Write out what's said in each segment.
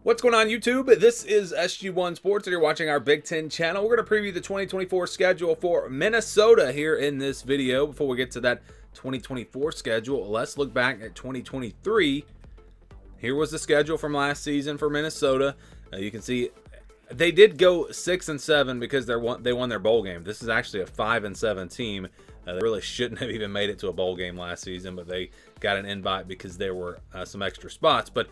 What's going on, YouTube? This is SG1 Sports, and you're watching our Big Ten channel. We're going to preview the 2024 schedule for Minnesota here in this video. Before we get to that 2024 schedule, let's look back at 2023. Here was the schedule from last season for Minnesota. You can see they did go 6-7 because they won their bowl game. This is actually a 5-7 team. They really shouldn't have even made it to a bowl game last season, but they got an invite because there were some extra spots. But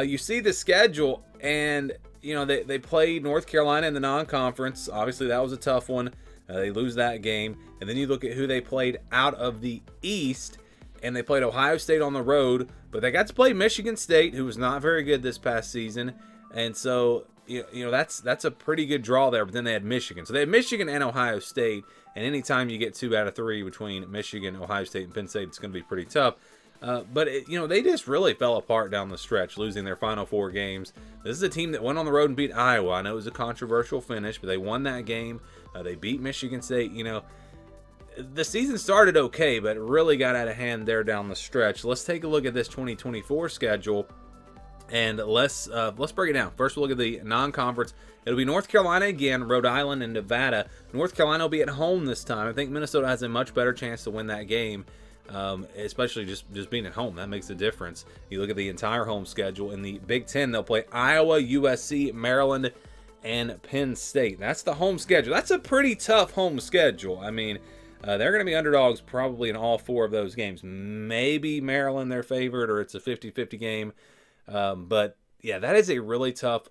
you see the schedule, and they played North Carolina in the non-conference. Obviously, that was a tough one. They lose that game, and then you look at who they played out of the East, and they played Ohio State on the road, but they got to play Michigan State, who was not very good this past season, and so that's a pretty good draw there. But then they had Michigan, so they had Michigan and Ohio State, and anytime you get 2 out of 3 between Michigan, Ohio State, and Penn State, it's going to be pretty tough. But they just really fell apart down the stretch, losing their final 4 games. This is a team that went on the road and beat Iowa. I know it was a controversial finish, but they won that game. They beat Michigan State. The season started okay, but it really got out of hand there down the stretch. Let's take a look at this 2024 schedule, and let's break it down. First, we'll look at the non-conference. It'll be North Carolina again, Rhode Island, and Nevada. North Carolina will be at home this time. I think Minnesota has a much better chance to win that game. Especially just being at home. That makes a difference. You look at the entire home schedule. In the Big Ten, they'll play Iowa, USC, Maryland, and Penn State. That's the home schedule. That's a pretty tough home schedule. I mean, they're going to be underdogs probably in all 4 of those games. Maybe Maryland their favorite, or it's a 50-50 game. But yeah, that is a really tough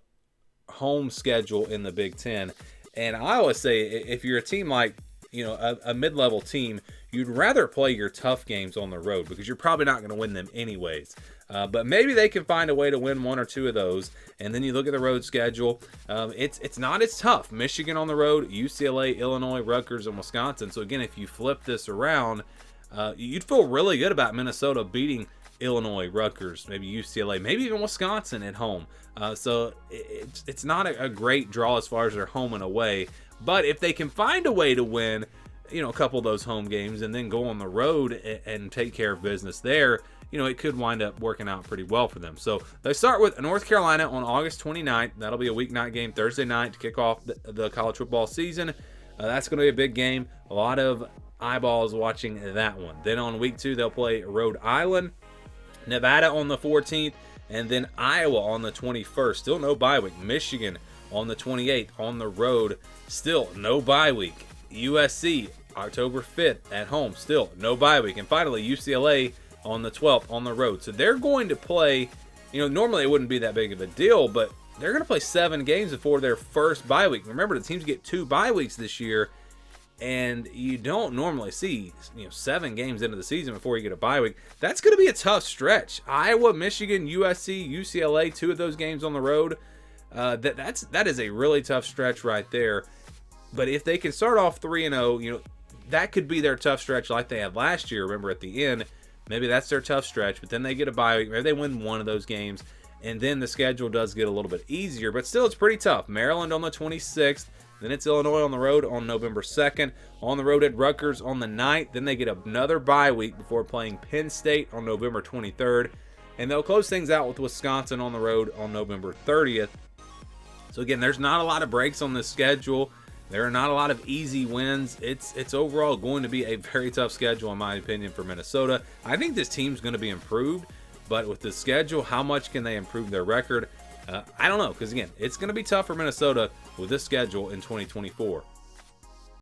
home schedule in the Big Ten. And I always say, if you're a team like a mid-level team, you'd rather play your tough games on the road because you're probably not going to win them anyways. But maybe they can find a way to win 1 or 2 of those. And then you look at the road schedule. It's not as tough. Michigan on the road, UCLA, Illinois, Rutgers, and Wisconsin. So again, if you flip this around, you'd feel really good about Minnesota beating Illinois, Rutgers, maybe UCLA, maybe even Wisconsin at home. So it's not a great draw as far as their home and away. But if they can find a way to win, a couple of those home games and then go on the road and take care of business there, it could wind up working out pretty well for them. So they start with North Carolina on August 29th. That'll be a weeknight game, Thursday night, to kick off the college football season. That's going to be a big game. A lot of eyeballs watching that one. Then on week 2, they'll play Rhode Island, Nevada on the 14th, and then Iowa on the 21st. Still no bye week. Michigan on the 28th on the road. Still no bye week. USC October 5th at home. Still no bye week. And finally UCLA on the 12th on the road. So they're going to play, normally it wouldn't be that big of a deal, but they're going to play 7 games before their first bye week. Remember, the teams get 2 bye weeks this year, and you don't normally see 7 games into the season before you get a bye week. That's going to be a tough stretch. Iowa, Michigan, USC, UCLA, 2 of those games on the road. That is a really tough stretch right there. But if they can start off 3-0, that could be their tough stretch like they had last year. Remember, at the end, maybe that's their tough stretch, but then they get a bye week. Maybe they win 1 of those games, and then the schedule does get a little bit easier. But still, it's pretty tough. Maryland on the 26th. Then it's Illinois on the road on November 2nd. On the road at Rutgers on the 9th. Then they get another bye week before playing Penn State on November 23rd. And they'll close things out with Wisconsin on the road on November 30th. So again, there's not a lot of breaks on this schedule. There are not a lot of easy wins. It's overall going to be a very tough schedule, in my opinion, for Minnesota. I think this team's going to be improved, but with the schedule, how much can they improve their record? I don't know, because again, it's going to be tough for Minnesota with this schedule in 2024.